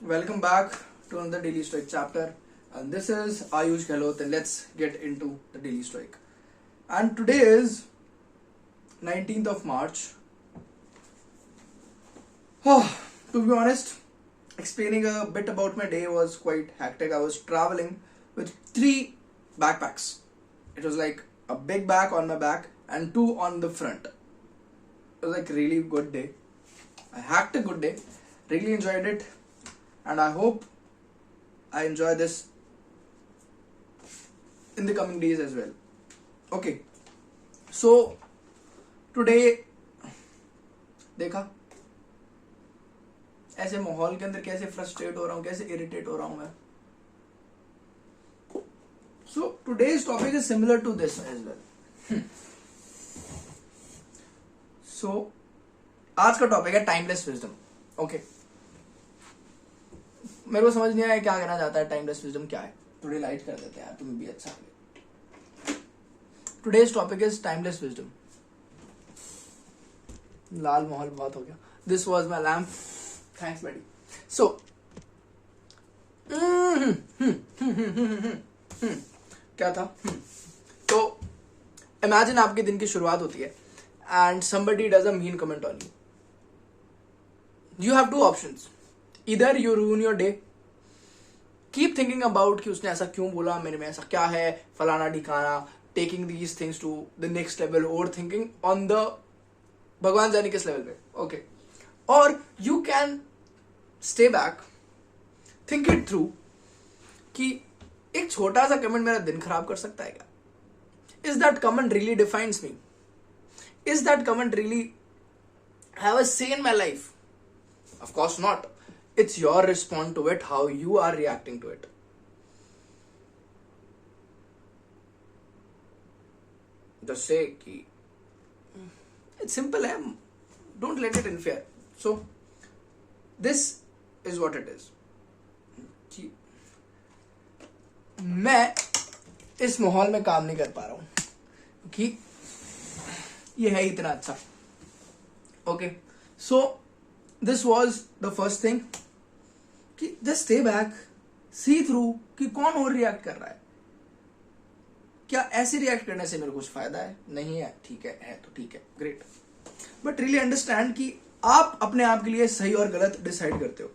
Welcome back to another Daily Stoic chapter. And this is Ayush Gehlot, and let's get into the Daily Stoic. And today is 19th of March. Oh, to be honest, explaining a bit about my day was quite hectic. I was traveling with 3 backpacks. It was like a big bag on my back and 2 on the front. It was like really good day. I hacked a good day. Really enjoyed it. And I hope I enjoy this in the coming days as well. Okay, so today देखा ऐसे माहौल के अंदर कैसे frustrate हो रहा हूँ, कैसे इरिटेट हो रहा हूँ मैं. So today's topic is similar to this as well. So आज का टॉपिक है टाइमलेस विजडम. ओके, मेरे को समझ नहीं आया क्या कहना चाहता है. टाइमलेस विजडम क्या है? थोड़ी लाइट कर देते हैं यार, तुम्हें भी अच्छा लगे. Today's topic is timeless wisdom. लाल माहौल बहुत हो गया. This was my lamp. Thanks buddy. So क्या था? तो इमेजिन आपके दिन की शुरुआत होती है and somebody does a mean comment on you. You have 2 options. Either you ruin your day, keep thinking about कि उसने ऐसा क्यों बोला, मेरे में ऐसा क्या है, फलाना ढिकाना, taking these things to the next level, overthinking on the भगवान जाने किस लेवल पे. Okay. Or you can stay back, think it through कि एक छोटा सा कमेंट मेरा दिन खराब कर सकता है क्या? Is that comment really defines me? Is that comment really have a say in my life? Of course not. It's your response to it, how you are reacting to it. Just say कि it's simple है. Don't let it interfere. So this is what it is. कि मैं इस माहौल में काम नहीं कर पा रहा हूँ कि ये है इतना अच्छा. Okay, so this was the first thing कि जस्ट स्टे बैक, सी थ्रू कि कौन और रिएक्ट कर रहा है. क्या ऐसे रिएक्ट करने से मेरे को कुछ फायदा है? नहीं है, ठीक है तो ठीक है, ग्रेट. बट रियली अंडरस्टैंड कि आप अपने आप के लिए सही और गलत डिसाइड करते हो.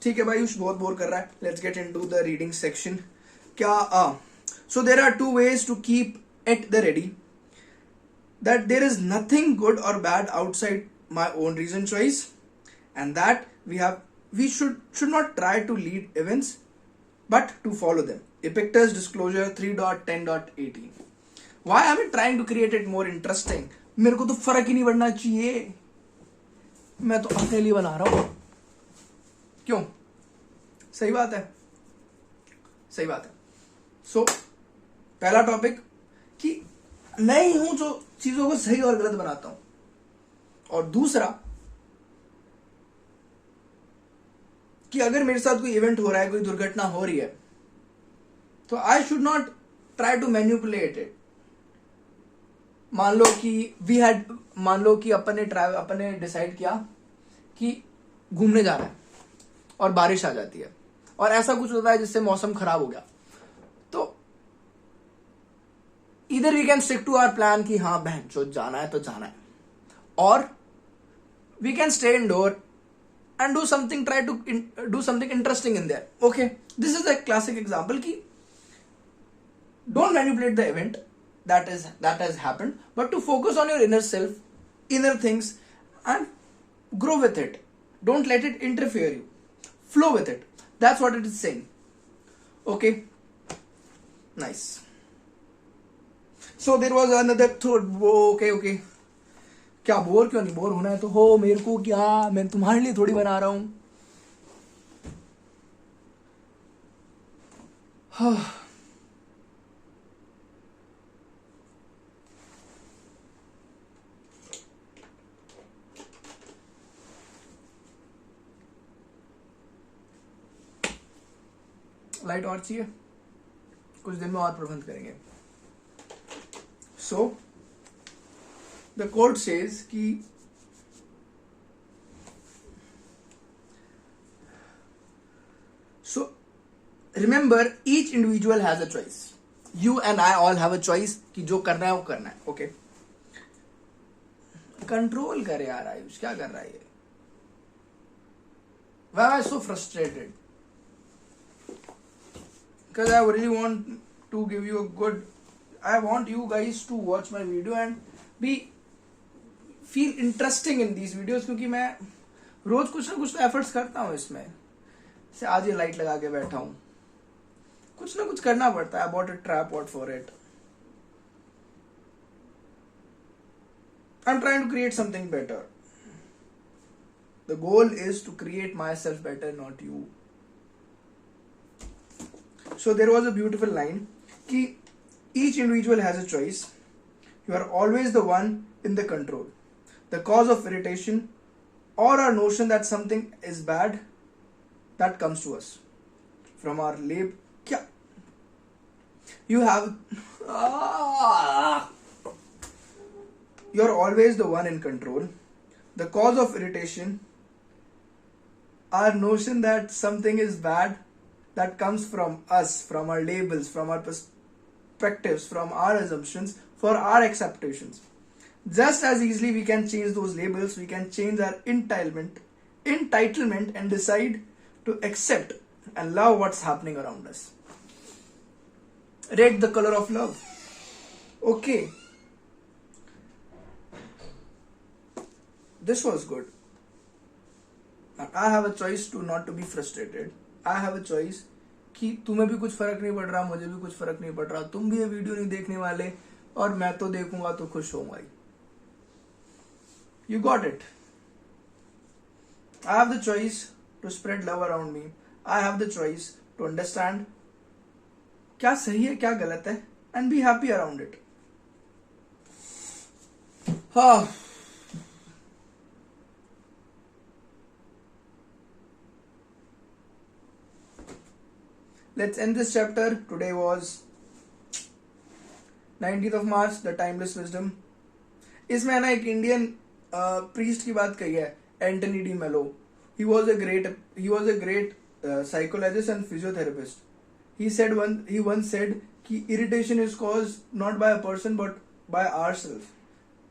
ठीक है भाई, बहुत बोर कर रहा है. Let's get into the reading section. क्या so there are 2 ways to keep at the ready that there is nothing good or bad outside my own reason choice, and that we should not try to lead events but to follow them. Epictetus Disclosure 3.10.18. Why am I trying to create it more interesting? मेरे को तो फर्क ही नहीं पड़ना चाहिए, मैं तो अपने लिए बना रहा हूं. क्यों? सही बात है, सही बात है. सो पहला टॉपिक कि मैं ही हूं जो चीजों को सही और गलत बनाता हूं. और दूसरा कि अगर मेरे साथ कोई इवेंट हो रहा है, कोई दुर्घटना हो रही है, तो I should not try to manipulate it. मान लो कि अपन ने डिसाइड किया कि घूमने जाना है और बारिश आ जाती है और ऐसा कुछ होता है जिससे मौसम खराब हो गया. तो either we can stick to our plan कि हाँ बहन जो जाना है तो जाना है, और we can stay indoor and try to do something interesting in there. Okay, this is a classic example कि don't manipulate the event that has happened, but to focus on your inner self, inner things, and grow with it. Don't let it interfere you. Flow with it. That's what it is saying. Okay, nice. So there was another thought. Okay. क्या bore क्यों नहीं? Bore होना है तो हो, मेरे को क्या, मैं तुम्हारे लिए थोड़ी बना रहा हूं. लाइट और चाहिए? कुछ दिन में और प्रबंध करेंगे. So the quote says कि remember each individual has a choice. You and I all have a choice कि जो करना है वो करना है. ओके, कंट्रोल करे यार आयुष, क्या कर रहा है ये? Why am I so frustrated? Because I really want to give you a good. I want you guys to watch my video and feel interesting in these videos, क्योंकि मैं रोज कुछ ना कुछ तो एफर्ट्स करता हूँ इसमें. से आज ये लाइट लगा के बैठा हूँ, कुछ ना कुछ करना पड़ता है. I bought a tripod for it. I'm trying to create something better. The goal is to create myself better, not you. So there was a beautiful line कि each individual has a choice. You are always the one in the control. The cause of irritation or our notion that something is bad, that comes to us from our क्या? You have You are always the one in control. The cause of irritation, our notion that something is bad, that comes from us, from our labels, from our perspectives, from our assumptions, for our acceptations. Just as easily we can change those labels, we can change our entitlement and decide to accept and love what's happening around us. Rate the color of love. Okay. This was good. I have a choice to not to be frustrated. I have a choice कि तुम्हें भी कुछ फर्क नहीं पड़ रहा, मुझे भी कुछ फर्क नहीं पड़ रहा, तुम भी ये वीडियो नहीं देखने वाले और मैं तो देखूंगा तो खुश होऊंगा ही. You got it. I have the choice to spread love around me. I have the choice to understand क्या सही है क्या गलत है and be happy around it. हाँ. Let's end this chapter. Today was 19th of March, the timeless wisdom. इसमें ना एक इंडियन प्रीस्ट की बात कही है, एंटनी डी मेलो. He was a great psychologist and physiotherapist. He once said कि irritation is caused not by a person but by ourselves.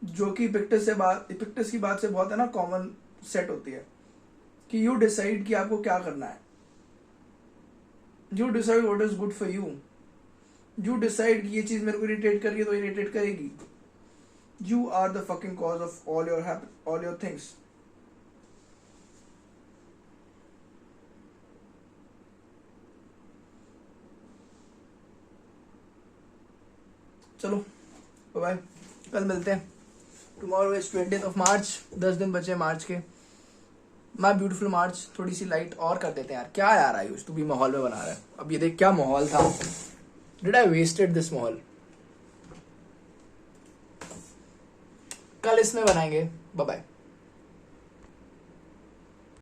जो कि इपिक्टस की बात से बहुत है ना कॉमन सेट होती है कि you decide कि आपको क्या करना है. You decide what is good for you. You decide कि ये चीज मेरे को इरिटेट कर रही है तो इरिटेट करेगी. You are the fucking cause of all your things. चलो बाय, कल मिलते हैं. Tomorrow is 20th of March. 10 दिन बचे मार्च के. माय ब्यूटीफुल मार्च. थोड़ी सी लाइट और कर देते हैं यार. क्या यार आयुष, तू भी माहौल में बना रहा है. अब ये देख क्या माहौल था. डिड आई वेस्टेड दिस माहौल. कल इसमें बनाएंगे. Bye bye.